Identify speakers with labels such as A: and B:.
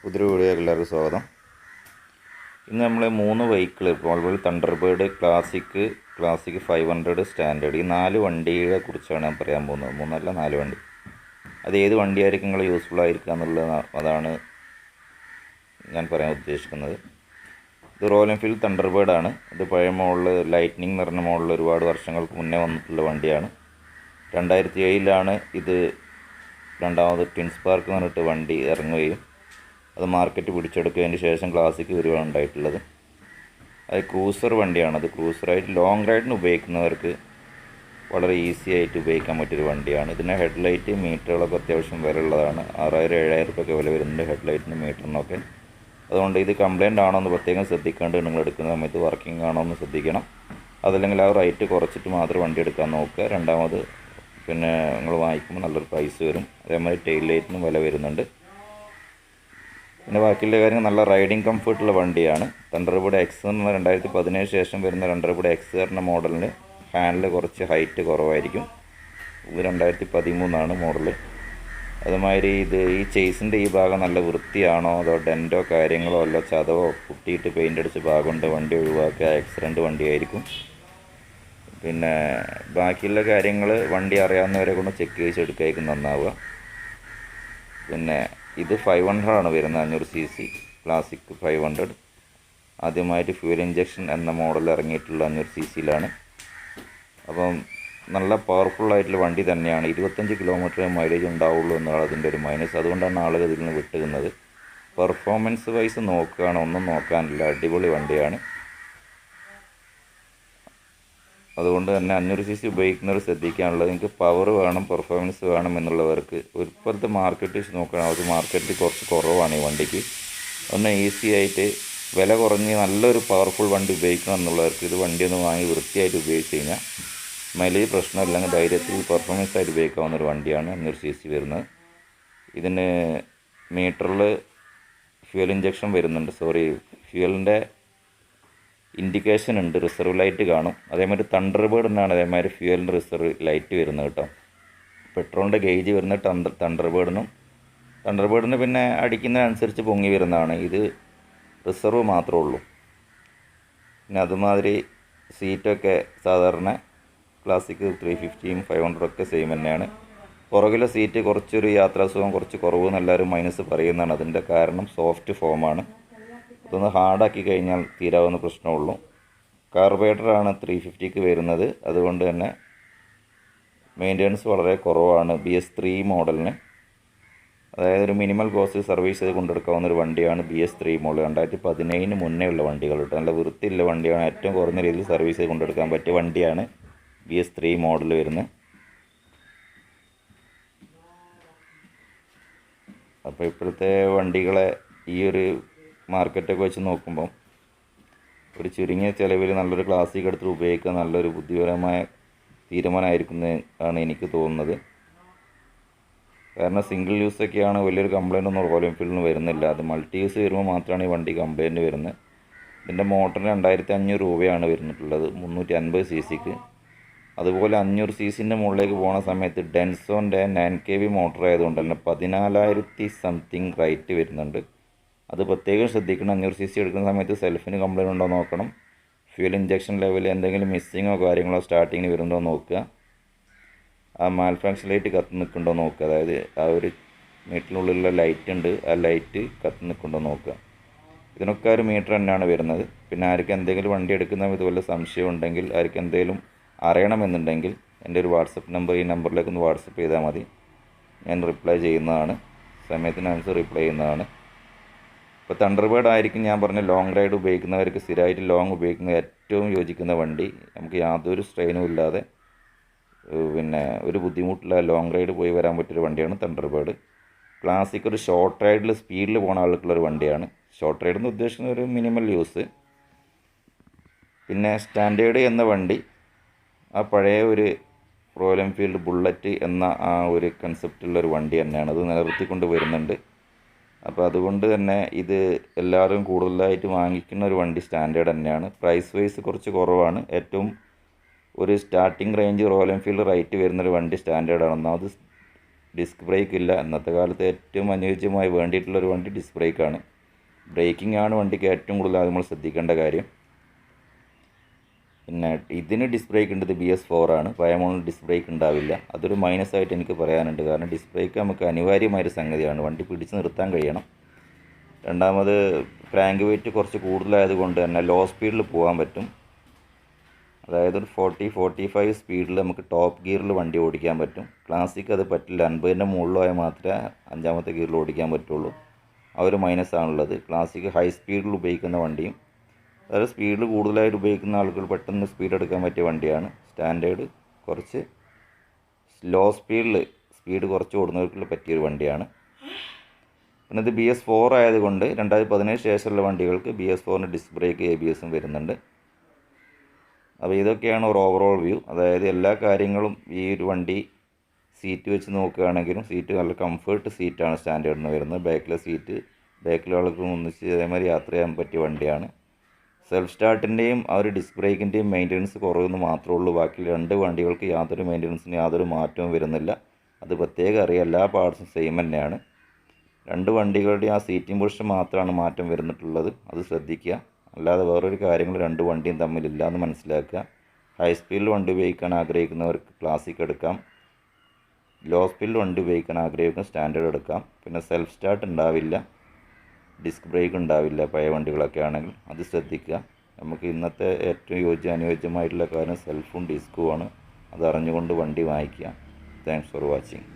A: പുതിയൊരു വീഡിയോയിലേക്ക് എല്ലാവർക്കും സ്വാഗതം. ഇന്ന് നമ്മൾ 3 vehicle Volvo Thunderbird, classic 500, standard, ഈ 4 വണ്ടികളെ കുറിച്ചാണ് ഞാൻ പറയാൻ പോകുന്നത്. 3 അല്ല 4 വണ്ടി. അത് ഏത് വണ്ടിയായിരിക്കും നിങ്ങൾ യൂസ്ഫുൾ ആയിരിക്കുക എന്നുള്ളത് അതാണ് ഞാൻ പറയാൻ ഉദ്ദേശിക്കുന്നത്. ഇത് റോയൽ എൻഫീൽഡ് തണ്ടർബേർഡാണ്. ഇത് പഴയ മോഡൽ ലൈറ്റ്നിങ് എന്ന് പറഞ്ഞ മോഡൽ ഒരുപാട് വർഷങ്ങൾക്ക് മുന്നേ വന്നിട്ടുള്ള വണ്ടിയാണ്. 2007 ഇത് രണ്ടാമത് ട്വിൻ സ്പാർക്ക് എന്ന് പറഞ്ഞിട്ട് വണ്ടി ഇറങ്ങുകയും അത് മാർക്കറ്റ് പിടിച്ചെടുക്കുന്നതിന് ശേഷം ക്ലാസിക് വരികയാണ് ഉണ്ടായിട്ടുള്ളത്. അത് ക്രൂസർ വണ്ടിയാണ്. അത് ക്രൂസറായിട്ട് ലോങ് റൈഡിന് ഉപയോഗിക്കുന്നവർക്ക് വളരെ ഈസി ആയിട്ട് ഉപയോഗിക്കാൻ പറ്റിയൊരു വണ്ടിയാണ്. ഇതിൻ്റെ ഹെഡ്ലൈറ്റ് മീറ്ററുകളൊക്കെ അത്യാവശ്യം വില ഉള്ളതാണ്. 6000-7000 രൂപയൊക്കെ വില വരുന്നുണ്ട് ഹെഡ്ലൈറ്റിന് മീറ്ററിനൊക്കെ. അതുകൊണ്ട് ഇത് കംപ്ലൈൻ്റ് ആണോ എന്ന് പ്രത്യേകം ശ്രദ്ധിക്കേണ്ടത്. നിങ്ങൾ എടുക്കുന്ന സമയത്ത് വർക്കിംഗ് ആണോ എന്ന് ശ്രദ്ധിക്കണം. അതല്ലെങ്കിൽ ആ റേറ്റ് കുറച്ചിട്ട് മാത്രം വണ്ടി എടുക്കാൻ നോക്കുക. രണ്ടാമത് നിങ്ങൾ വാങ്ങിക്കുമ്പോൾ നല്ലൊരു പ്രൈസ് വരും. അതേമാതിരി ടെയിൽ ലൈറ്റിനും വില വരുന്നുണ്ട്. പിന്നെ ബാക്കിയുള്ള കാര്യങ്ങൾ നല്ല റൈഡിങ് കംഫർട്ടുള്ള വണ്ടിയാണ്. തണ്ടർബേർഡ് എക്സ് എന്ന 2017 ശേഷം വരുന്ന തണ്ടർബേർഡ് എക്സ് പറഞ്ഞ മോഡലിന് ഹാൻഡിൽ കുറച്ച് ഹൈറ്റ് കുറവായിരിക്കും. ഇത് 2013 മോഡൽ. അതുമാതിരി ഈ ചേസിൻ്റെ ഈ ഭാഗം നല്ല വൃത്തിയാണോ അതോ ഡെൻറ്റോ കാര്യങ്ങളോ അല്ല ചതവോ കുട്ടിയിട്ട് പെയിൻ്റ് അടിച്ച ഭാഗമുണ്ട് വണ്ടി ഒഴിവാക്കുക, ആക്സിഡൻറ്റ് വണ്ടിയായിരിക്കും. പിന്നെ ബാക്കിയുള്ള കാര്യങ്ങൾ വണ്ടി അറിയാവുന്നവരെ കൊണ്ട് ചെക്ക് ചെയ്തെടുക്കായിരിക്കും നന്നാവുക. പിന്നെ ഇത് 500 ആണ് വരുന്നത്, 500 cc ക്ലാസിക് 500. ആദ്യമായിട്ട് ഫ്യൂൽ ഇഞ്ചക്ഷൻ എന്ന മോഡൽ ഇറങ്ങിയിട്ടുള്ള 500 cc അപ്പം നല്ല പവർഫുള്ളായിട്ടുള്ള വണ്ടി തന്നെയാണ്. 25 കിലോമീറ്റർ മൈലേജ് ഉണ്ടാവുള്ളൂ എന്നാണ് അതിൻ്റെ ഒരു മൈനസ്. അതുകൊണ്ടാണ് ആളുകൾ ഇതിൽ നിന്ന് വിട്ടുന്നത്. പെർഫോമൻസ് വൈസ് നോക്കുകയാണ്, ഒന്നും നോക്കാനില്ല, അടിപൊളി വണ്ടിയാണ്. അതുകൊണ്ട് തന്നെ 500 cc ഉപയോഗിക്കുന്നവർ ശ്രദ്ധിക്കാനുള്ളത്, നിങ്ങൾക്ക് പവർ വേണം, പെർഫോമൻസ് വേണം എന്നുള്ളവർക്ക് ഇപ്പോഴത്തെ മാർക്കറ്റ് വെച്ച് നോക്കുകയാണ്. അത് മാർക്കറ്റിൽ കുറച്ച് കുറവാണ് ഈ വണ്ടിക്ക്. ഒന്ന് ഈസി ആയിട്ട് വില കുറഞ്ഞ് നല്ലൊരു പവർഫുൾ വണ്ടി ഉപയോഗിക്കണം എന്നുള്ളവർക്ക് ഇത് വണ്ടി ഒന്ന് വാങ്ങി വൃത്തിയായിട്ട് ഉപയോഗിച്ച് കഴിഞ്ഞാൽ മൈലേജ് പ്രശ്നമില്ലെങ്കിൽ ധൈര്യത്തിൽ പെർഫോമൻസ് ആയിട്ട് ഉപയോഗിക്കാവുന്ന ഒരു വണ്ടിയാണ് 500 cc വരുന്നത്. ഇതിന് മീറ്ററിൽ ഫ്യൂൽ ഇഞ്ചക്ഷൻ വരുന്നുണ്ട്, ഫ്യൂവലിൻ്റെ ഇൻഡിക്കേഷൻ ഉണ്ട്, റിസർവ് ലൈറ്റ് കാണും. അതേമാതിരി തണ്ടർബേർഡിനാണ് അതേമാതിരി ഫ്യൂവലിൻ്റെ റിസർവ് ലൈറ്റ് വരുന്നത് കേട്ടോ. പെട്രോളിൻ്റെ ഗേജ് വരുന്നത് തണ്ടർബേർഡിന് പിന്നെ അടിക്കുന്നതനുസരിച്ച് പൊങ്ങി വരുന്നതാണ്. ഇത് റിസർവ് മാത്രമേ ഉള്ളൂ. പിന്നെ അതുമാതിരി സീറ്റൊക്കെ സാധാരണ ക്ലാസിക് 350-ഉം 500 സെയിം തന്നെയാണ്. പുറകിലെ സീറ്റ് കുറച്ചൊരു യാത്രാസുഖം കുറച്ച് കുറവെന്ന് എല്ലാവരും മൈനസ് പറയുന്നതാണ്. അതിൻ്റെ കാരണം സോഫ്റ്റ് ഫോമാണ്. അതൊന്ന് ഹാർഡാക്കി കഴിഞ്ഞാൽ തീരാവുന്ന പ്രശ്നമുള്ളൂ. കാർബറേറ്ററാണ് 350-ക്ക് വരുന്നത്. അതുകൊണ്ട് തന്നെ മെയിൻ്റെനൻസ് വളരെ കുറവാണ് BS3 മോഡലിന്. അതായത് ഒരു മിനിമൽ കോസ്റ്റ് സർവീസ് ചെയ്ത് കൊണ്ടെടുക്കാവുന്ന ഒരു വണ്ടിയാണ് BS3 മോഡൽ. 2017 മുന്നേ ഉള്ള വണ്ടികൾ കേട്ടോ. നല്ല വൃത്തിയുള്ള വണ്ടിയാണ്. ഏറ്റവും കുറഞ്ഞ രീതിയിൽ സർവീസ് ചെയ്ത് കൊണ്ടെടുക്കാൻ പറ്റിയ വണ്ടിയാണ് BS3 മോഡൽ വരുന്നത്. അപ്പോൾ ഇപ്പോഴത്തെ വണ്ടികളെ ഈ ഒരു മാർക്കറ്റൊക്കെ വെച്ച് നോക്കുമ്പം ഒരു ചുരുങ്ങിയ ചിലവിൽ നല്ലൊരു ക്ലാസിക് എടുത്ത് ഉപയോഗിക്കുക നല്ലൊരു ബുദ്ധിപരമായ തീരുമാനമായിരിക്കുന്നതാണ് എനിക്ക് തോന്നുന്നത്. കാരണം സിംഗിൾ യൂസൊക്കെയാണ് വലിയൊരു കംപ്ലയിൻ്റ് ഒന്നും റോയൽ എൻഫീൽഡിന് വരുന്നില്ല. അത് മൾട്ടി യൂസ് വരുമ്പോൾ മാത്രമാണ് ഈ വണ്ടി കംപ്ലയിൻറ്റ് വരുന്നത്. ഇതിൻ്റെ മോട്ടറിന് 2500 രൂപയാണ് വരുന്നിട്ടുള്ളത് 350 cc. അതുപോലെ 500 cc മുകളിലേക്ക് പോകുന്ന സമയത്ത് ഡെൻസോൻ്റെ 9 kV മോട്ടർ ആയതുകൊണ്ട് തന്നെ 14,000 സംതിങ് റേറ്റ് വരുന്നുണ്ട്. അത് പ്രത്യേകം ശ്രദ്ധിക്കണം. 500 cc എടുക്കുന്ന സമയത്ത് സെൽഫിന് കംപ്ലയിൻ്റ് ഉണ്ടോ നോക്കണം. ഫ്യൂൽ ഇഞ്ചക്ഷൻ ലെവലിൽ എന്തെങ്കിലും മിസ്സിങ്ങോ കാര്യങ്ങളോ സ്റ്റാർട്ടിങ്ങിന് വരുന്നുണ്ടോ നോക്കുക. ആ മാൽഫാങ്ഷൻ ലൈറ്റ് കത്തി നിൽക്കുന്നുണ്ടോ നോക്കുക. അതായത് ആ ഒരു മീറ്ററിനുള്ളിലുള്ള ലൈറ്റ് ഉണ്ട്, ആ ലൈറ്റ് കത്തി നിൽക്കുന്നുണ്ടോ നോക്കുക. ഇതിനൊക്കെ ഒരു മീറ്റർ തന്നെയാണ് വരുന്നത്. പിന്നെ ആർക്കും എന്തെങ്കിലും വണ്ടി എടുക്കുന്ന ഇതുപോലെ സംശയം ഉണ്ടെങ്കിൽ, ആർക്കും എന്തെങ്കിലും അറിയണമെന്നുണ്ടെങ്കിൽ എൻ്റെ ഒരു വാട്സപ്പ് നമ്പർ, ഈ നമ്പറിലേക്ക് ഒന്ന് വാട്സപ്പ് ചെയ്താൽ മതി. ഞാൻ റിപ്ലൈ ചെയ്യുന്നതാണ്, സമയത്തിനനുസരിച്ച് റിപ്ലൈ ചെയ്യുന്നതാണ്. ഇപ്പോൾ തണ്ടർബേർഡ് ആയിരിക്കും ഞാൻ പറഞ്ഞ ലോങ് റൈഡ് ഉപയോഗിക്കുന്നവർക്ക്, സ്ഥിരമായിട്ട് ലോങ് ഉപയോഗിക്കുന്ന ഏറ്റവും യോജിക്കുന്ന വണ്ടി. നമുക്ക് യാതൊരു സ്ട്രെയിനും ഇല്ലാതെ ഒരു ബുദ്ധിമുട്ടില്ല ലോങ് റൈഡ് പോയി വരാൻ പറ്റിയൊരു വണ്ടിയാണ് തണ്ടർബേർഡ്. ക്ലാസിക് ഒരു ഷോർട്ട് റൈഡിൽ സ്പീഡിൽ പോകുന്ന ആൾക്കുള്ളൊരു വണ്ടിയാണ്. ഷോർട്ട് റൈഡ് എന്ന് ഉദ്ദേശിക്കുന്ന ഒരു മിനിമൽ യൂസ്. പിന്നെ സ്റ്റാൻഡേർഡ് എന്ന വണ്ടി ആ പഴയ ഒരു റോയൽ എൻഫീൽഡ് ബുള്ളറ്റ് എന്ന ആ ഒരു കൺസെപ്റ്റുള്ളൊരു വണ്ടി തന്നെയാണ്. അത് നിലനിർത്തിക്കൊണ്ട് വരുന്നുണ്ട്. അപ്പോൾ അതുകൊണ്ട് തന്നെ ഇത് എല്ലാവരും കൂടുതലായിട്ട് വാങ്ങിക്കുന്ന ഒരു വണ്ടി സ്റ്റാൻഡേർഡ് തന്നെയാണ്. പ്രൈസ് വൈസ് കുറച്ച് കുറവാണ്. ഏറ്റവും ഒരു starting range royal Enfield rate വരുന്നൊരു വണ്ടി സ്റ്റാൻഡേർഡാണ്. ഒന്നാമത് ഡിസ്ക് ബ്രേക്ക് ഇല്ല. ഇന്നത്തെ കാലത്ത് ഏറ്റവും അനുയോജ്യമായി വേണ്ടിയിട്ടുള്ളൊരു വണ്ടി ഡിസ്ക് ബ്രേക്കാണ്. ബ്രേക്കിംഗ് ആണ് വണ്ടിക്ക് ഏറ്റവും കൂടുതൽ നമ്മൾ ശ്രദ്ധിക്കേണ്ട കാര്യം. പിന്നെ ഇതിന് ഡിസ്ക് ബ്രേക്ക് ഉണ്ട്, ഇത് BS4 ആണ്. പഴയ മോഡൽ ഡിസ്ക് ബ്രേക്ക് ഉണ്ടാവില്ല. അതൊരു മൈനസായിട്ട് എനിക്ക് പറയാനുണ്ട്. കാരണം ഡിസ്ക് ബ്രേക്ക് നമുക്ക് അനിവാര്യമായൊരു സംഗതിയാണ്, വണ്ടി പിടിച്ച് നിർത്താൻ കഴിയണം. രണ്ടാമത് ക്രാങ്ക് വെയിറ്റ് കുറച്ച് കൂടുതലായതുകൊണ്ട് തന്നെ ലോ സ്പീഡിൽ പോകാൻ പറ്റും. അതായത് ഒരു 40-45 സ്പീഡിൽ നമുക്ക് ടോപ്പ് ഗിയറിൽ വണ്ടി ഓടിക്കാൻ പറ്റും. ക്ലാസിക് അത് പറ്റില്ല, 50ൻ്റെ മുകളിലായാൽ മാത്രമേ 5ാമത്തെ ഗിയറിൽ ഓടിക്കാൻ പറ്റുള്ളൂ. ആ ഒരു മൈനസാണുള്ളത്. ക്ലാസിക് ഹൈ സ്പീഡിൽ ഉപയോഗിക്കുന്ന വണ്ടിയും, അതായത് സ്പീഡിൽ കൂടുതലായിട്ട് ഉപയോഗിക്കുന്ന ആളുകൾ പെട്ടെന്ന് സ്പീഡ് എടുക്കാൻ പറ്റിയ വണ്ടിയാണ്. സ്റ്റാൻഡേർഡ് കുറച്ച് ലോ സ്പീഡ് കുറച്ച് ഓടുന്നവർക്ക് പറ്റിയൊരു വണ്ടിയാണ്. പിന്നെ ഇത് BS4 ആയതുകൊണ്ട് 2017 ശേഷമുള്ള വണ്ടികൾക്ക് BS4ന് ഡിസ്ക് ബ്രേക്ക് ABSും വരുന്നുണ്ട്. അപ്പോൾ ഇതൊക്കെയാണ് ഒരു ഓവറോൾ വ്യൂ. അതായത് എല്ലാ കാര്യങ്ങളും ഈ ഒരു വണ്ടി സീറ്റ് വെച്ച് നോക്കുകയാണെങ്കിലും സീറ്റ് നല്ല കംഫേർട്ട് സീറ്റാണ് സ്റ്റാൻഡേർഡിന് വരുന്നത്. ബാക്കിലെ സീറ്റ് ബാക്കിലെ ആൾക്ക് ഒന്നിച്ച് അതേമാതിരി യാത്ര ചെയ്യാൻ പറ്റിയ വണ്ടിയാണ്. സെൽഫ് സ്റ്റാർട്ടിൻ്റെയും ആ ഒരു ഡിസ്ക് ബ്രേക്കിൻ്റെയും മെയിൻ്റനൻസ് കുറവെന്ന് മാത്രമേ ഉള്ളൂ. ബാക്കി 2 വണ്ടികൾക്ക് യാതൊരു മെയിൻ്റനൻസിന് യാതൊരു മാറ്റവും വരുന്നില്ല. അത് പ്രത്യേകം അറിയാം, എല്ലാ പാർട്സും സെയിം തന്നെയാണ്. 2 വണ്ടികളുടെയും ആ സീറ്റിംഗ് പൊസിഷൻ മാത്രമാണ് മാറ്റം വരുന്നിട്ടുള്ളത്, അത് ശ്രദ്ധിക്കുക. അല്ലാതെ വേറൊരു കാര്യങ്ങൾ 2 വണ്ടിയും തമ്മിലില്ല എന്ന് മനസ്സിലാക്കുക. ഹൈ സ്പീഡിൽ വണ്ടി ഉപയോഗിക്കാൻ ആഗ്രഹിക്കുന്നവർക്ക് ക്ലാസിക് എടുക്കാം, ലോ സ്പീഡിൽ വണ്ടി ഉപയോഗിക്കാൻ ആഗ്രഹിക്കുന്ന സ്റ്റാൻഡേർഡ് എടുക്കാം. പിന്നെ സെൽഫ് സ്റ്റാർട്ട് ഉണ്ടാവില്ല, ഡിസ്ക് ബ്രേക്ക് ഉണ്ടാവില്ല പഴയ വണ്ടികളൊക്കെ ആണെങ്കിൽ, അത് ശ്രദ്ധിക്കുക. നമുക്ക് ഇന്നത്തെ ഏറ്റവും അനുയോജ്യമായിട്ടുള്ള കാര്യം സെൽഫും ഡിസ്കുമാണ്. അത് അറിഞ്ഞുകൊണ്ട് വണ്ടി വാങ്ങിക്കുക. Thanks for watching.